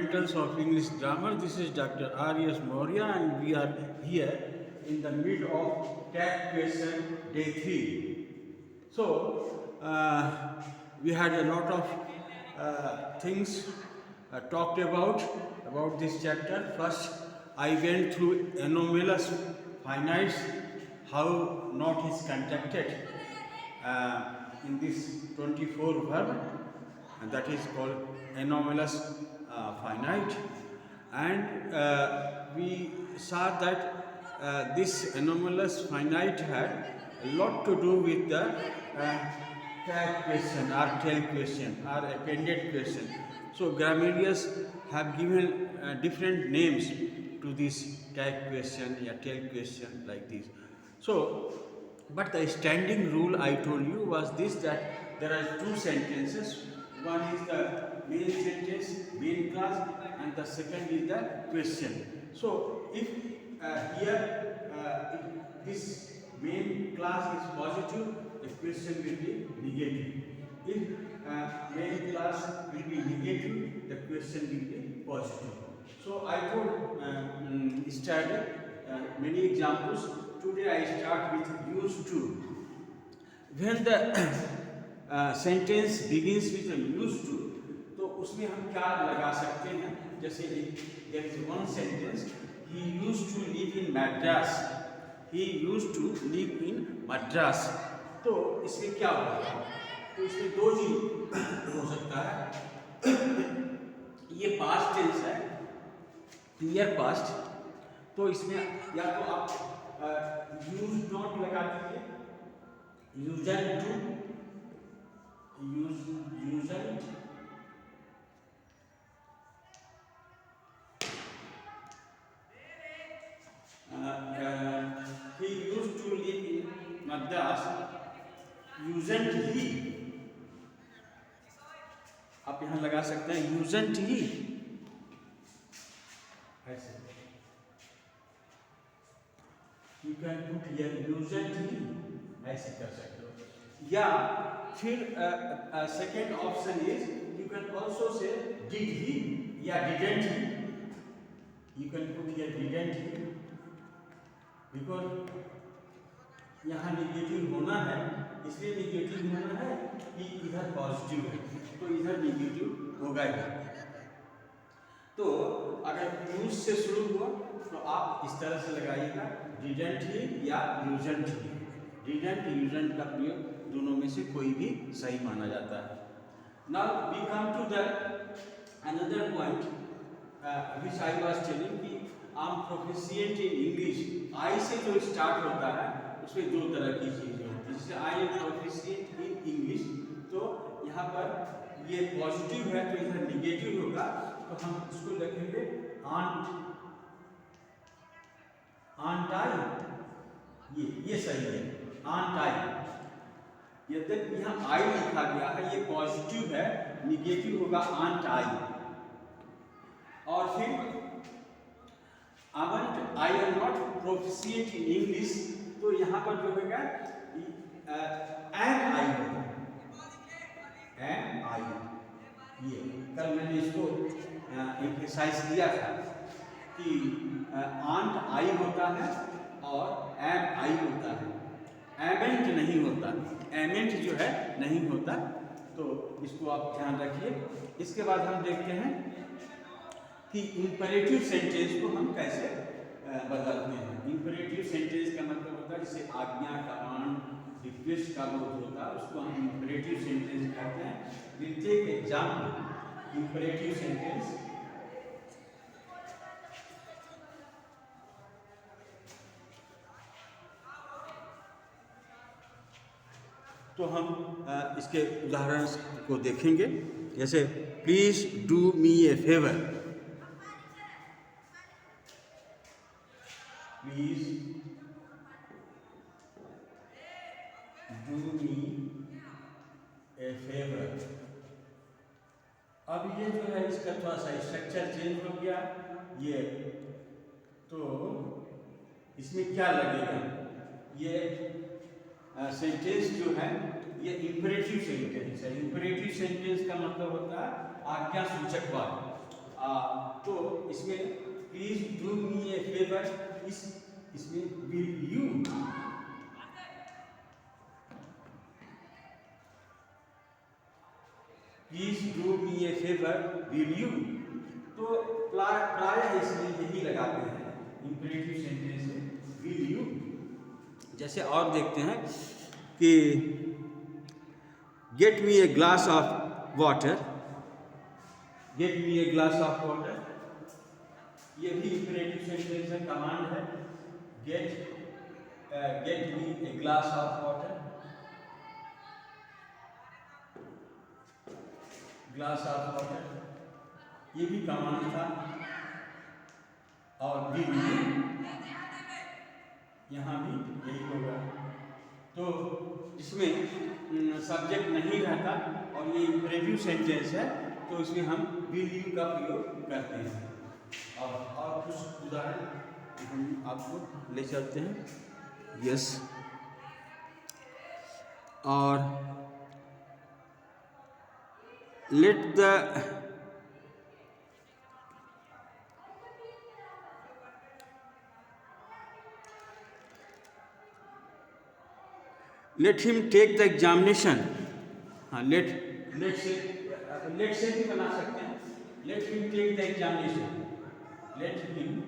Fundamentals of English Grammar. This is Dr. R.S. Maurya, and we are here in the mid of tag question day 3. So, we had a lot of things talked about this chapter. First, I went through anomalous finites, how knot is constructed in this 24 verb, and that is called anomalous finite. And we saw that this anomalous finite had a lot to do with the tag question or tail question or appended question. So grammarians have given different names to this tag question or tail question like this. So, but the standing rule I told you was this, that there are two sentences. One is the main sentence, main clause, and the second is the question. So, if this main clause is positive, the question will be negative. If main clause will be negative, the question will be positive. So, I would study many examples. Today I start with used to. When the sentence begins with a used to, तो उसमें हम क्या लगा सकते हैं? जैसे there is one sentence, he used to live in Madras. He used to live in Madras. तो इसमें क्या होगा? तो इसमें दो चीज हो सकता है. ये past tense है, clear past. तो इसमें या तो आप यूज नॉट लगा दीजिए, usen't to, usen't he used to live in Madras. Usen't ही आप यहां लगा सकते हैं, यूजंट ही ऐसे. You can put here used ही ऐसे कर सकते हो. या फिर second option is you can also say did he या didn't he. You can put here didn't he because यहाँ निगेटिव होना है, इसलिए निगेटिव होना है कि इधर पॉजिटिव है, तो इधर निगेटिव होगा ही. तो अगर यूज से शुरू हुआ तो आप इस तरह से लगाइएगा, डिडंट ही या यूजंट ही. डिडंट यूजंट का प्रयोग दोनों में से कोई भी सही माना जाता है. Now we come to the another point which I was telling कि I am proficient in English. I say जो स्टार्ट होता है उसमें दो तरह की चीजें होती है. जैसे आई एम प्रोफिशिएंट इन इंग्लिश, तो यहाँ पर ये पॉजिटिव है तो इधर निगेटिव होगा, तो हम इसको लिखेंगे आंट, आंट आई. ये सही है, आंट आई. यद्यपि यहाँ आई लिखा गया है, ये पॉजिटिव है, निगेटिव होगा आंट आई. और फिर I am not proficient in English, तो यहाँ पर जो होगा एम आई होगा, एम आई. ये कल मैंने इसको एक्सरसाइज दिया था कि आंट आई होता है और एम आई होता है, एमेंट नहीं होता, एमेंट जो है नहीं होता. तो इसको आप ध्यान रखिए. इसके बाद हम देखते हैं कि इंपरेटिव सेंटेंस को हम कैसे बदलते हैं. इंपरेटिव सेंटेंस का मतलब होता है जिसे आज्ञा, कमांड, रिक्वेस्ट का बोध होता है, उसको हम इंपरेटिव सेंटेंस कहते हैं. Will take example imperative sentence. तो हम इसके उदाहरण को देखेंगे. जैसे please do me a favour. Please do me a favour. अब ये जो है इसका थोड़ा सा स्ट्रक्चर चेंज हो गया. ये तो इसमें क्या लगेगा, ये सेंटेंस जो है ये इंपरेटिव सेंटेंस है. इंपरेटिव सेंटेंस का मतलब होता है आज्ञा सूचक वाक्य. हियर इसमें will you, please do me a favour will you. तो प्रायः इसमें यही लगाते हैं इंपरेटिव सेंटेंस में विल यू। जैसे और देखते हैं कि get me a glass of water, get me a glass of water, ये भी इंपरेटिव सेंटेंस है, कमांड है। Get me a glass of water, glass of water, ये भी कमांड था। और विल यू, यहाँ भी यही होगा। तो इसमें सब्जेक्ट नहीं रहता और ये इंपरेटिव सेंटेंस है, तो इसमें हम विल यू का प्रयोग करते हैं। और कुछ उदाहरण हम आपको ले चलते हैं। यस, और let him take the examination। हाँ, let से भी बना सकते हैं। let him take the examination, let him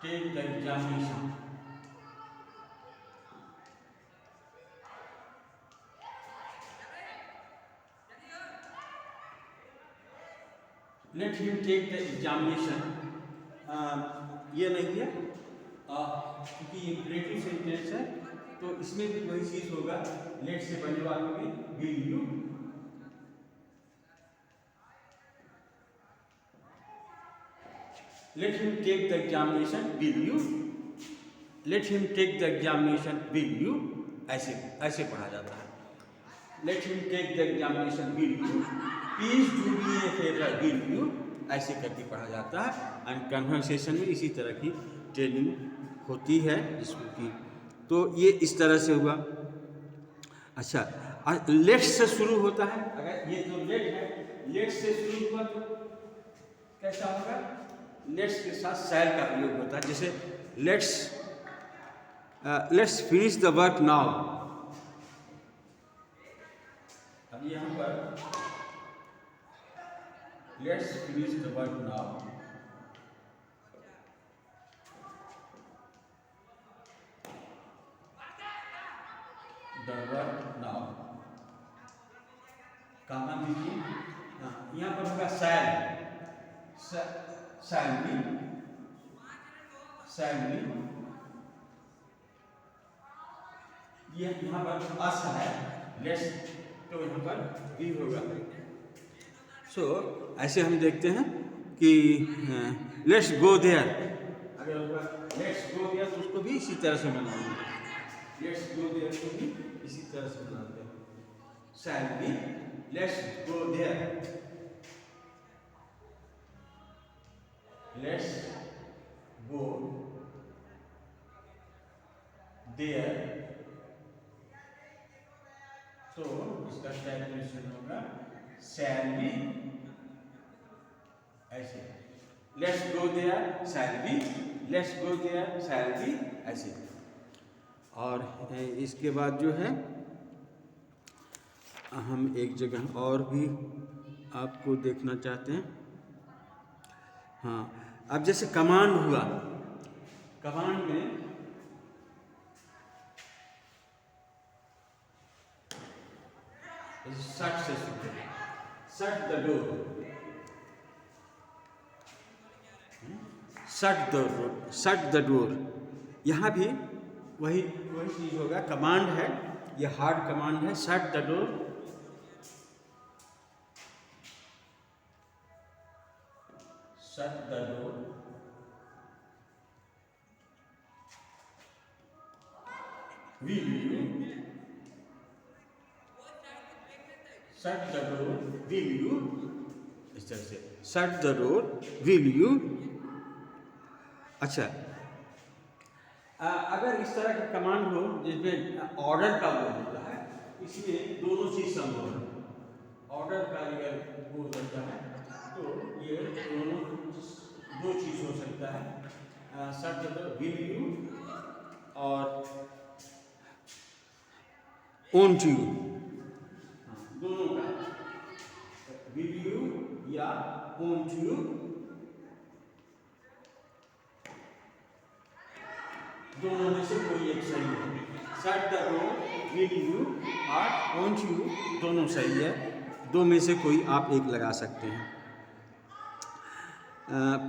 take the examination। let him take the examination, ये नहीं है क्योंकि ये इंपरेटिव सेंटेंस है, तो इसमें भी वही चीज होगा। लेट से बनने वालों में will you, let him take the examination will you, let him take the examination will you, ऐसे पढ़ा जाता है। Let him take the examination will you, please do me a favour will you, ऐसे करके पढ़ा जाता है। एंड कन्वर्सेशन में इसी तरह की ट्रेनिंग होती है जिसमें कि, तो ये इस तरह से हुआ। अच्छा, लेट से शुरू होता है। अगर ये जो लेट है, लेट से शुरू हुआ तो कैसा होगा? लेट्स के साथ शैल का प्रयोग होता है। जैसे let's finish the work now. अब यहाँ पर let's finish the work now, the work now, कहाँ दीजिए? हाँ, यहाँ पर होगा शैल, शैल बी, ये यहाँ पर अस है, लेट्स, तो यहाँ पर बी होगा। सो ऐसे हम देखते हैं कि लेट्स गो देयर, अगर होगा लेट्स गो देयर तो उसको भी इसी तरह से बनाएंगे। लेट्स गो देयर को भी इसी तरह से बनाते हैं। Shall be, let's go there, let's go there, तो इसका ट्रांसलेशन होगा शैल बी, ऐसे let's go there shall be, let's go there shall be, ऐसे। और इसके बाद जो है हम एक जगह और भी आपको देखना चाहते हैं। हाँ, अब जैसे कमांड हुआ, कमांड में शट से शुरू, shut the door, shut the door, यहाँ भी वही चीज होगा। कमांड है, ये हार्ड कमांड है, shut the door, shut the door, will you, shut the door will you, इस तरह से shut the door will you. अच्छा, अगर इस तरह का कमांड हो जिसमें ऑर्डर का वो होता है, इसमें दोनों चीज संभव है। ऑर्डर का अगर वो होता है तो ये दोनों शब्द will you और won't you, दोनों का will you या won't you दोनों में से कोई एक सही है। Shut the door, will you और वोंट यू दोनों सही है, दो में से कोई आप एक लगा सकते हैं।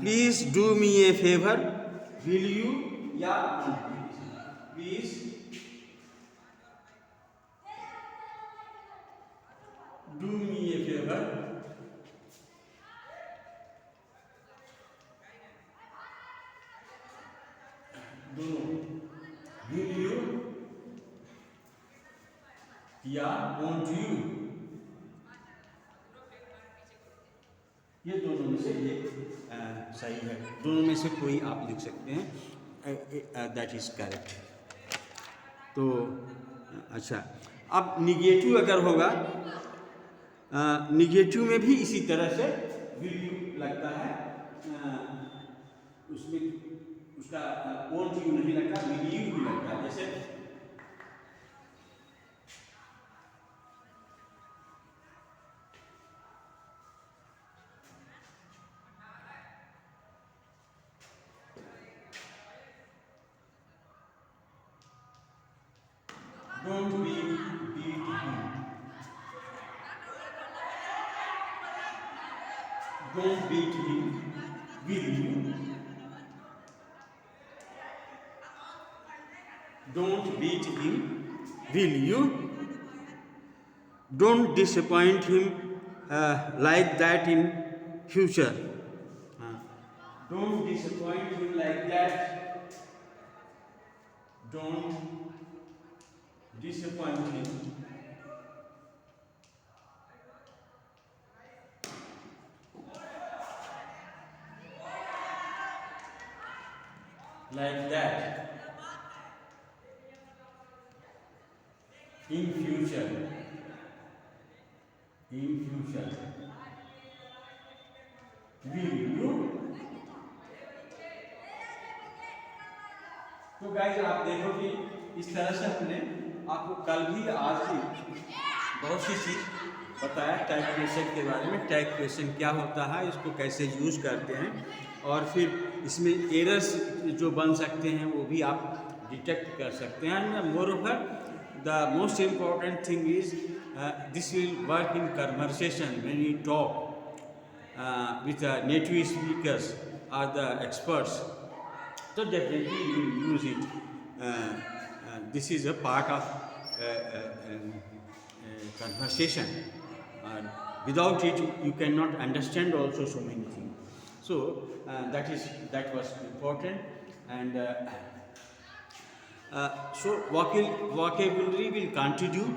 Please do me a favour, will you या please do me a favour, दोनों विल यू या वोंट यू, ये दोनों में से एक सही है, दोनों में से कोई आप लिख सकते हैं, दैट इज करेक्ट। तो अच्छा, अब निगेटिव अगर होगा, निगेटिव में भी इसी तरह से विल यू लगता है, उसमें उसका वोंट यू नहीं लगता, विल यू भी लगता है। जैसे don't beat him, don't beat him, will you, don't beat him, will you, don't disappoint him like that in future, don't disappoint him like that, don't disappoint him like that in future, will you। तो guys आप देखो कि इस तरह से हमने आपको कल भी आज भी बहुत सी चीज़ बताया टैग क्वेश्चन के बारे में, टैग क्वेश्चन क्या होता है, इसको कैसे यूज़ करते हैं, और फिर इसमें एरर्स जो बन सकते हैं वो भी आप डिटेक्ट कर सकते हैं। More over the most important thing is this will work in conversation when you talk with native speakers or the experts, so definitely you will use it. This is a part of conversation, and without it you cannot understand also so many things. So that was important, and so vocabulary will continue,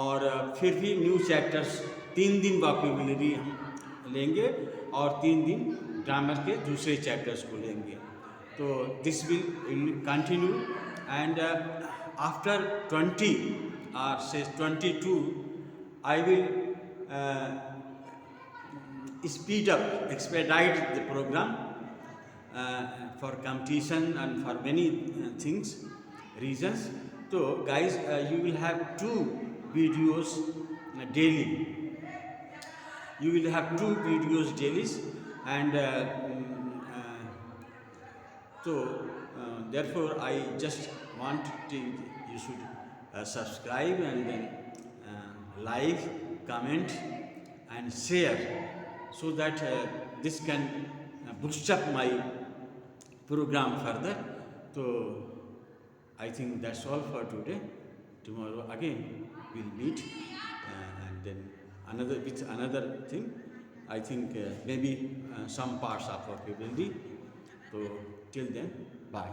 और फिर भी new chapters 3 दिन vocabulary हम लेंगे और 3 दिन grammar के दूसरे चैप्टर्स को लेंगे। तो this will continue, and after 20 और से 22 I will speed up, expedite the programme for competition and for many things, reasons. So guys, you will have 2 videos daily. You will have 2 videos daily, and so therefore I just want to, you should subscribe and then like, comment and share, so that this can boost up my program further. So I think that's all for today. Tomorrow again we'll meet, and then another thing. I think maybe some parts of vocabulary. So till then, bye.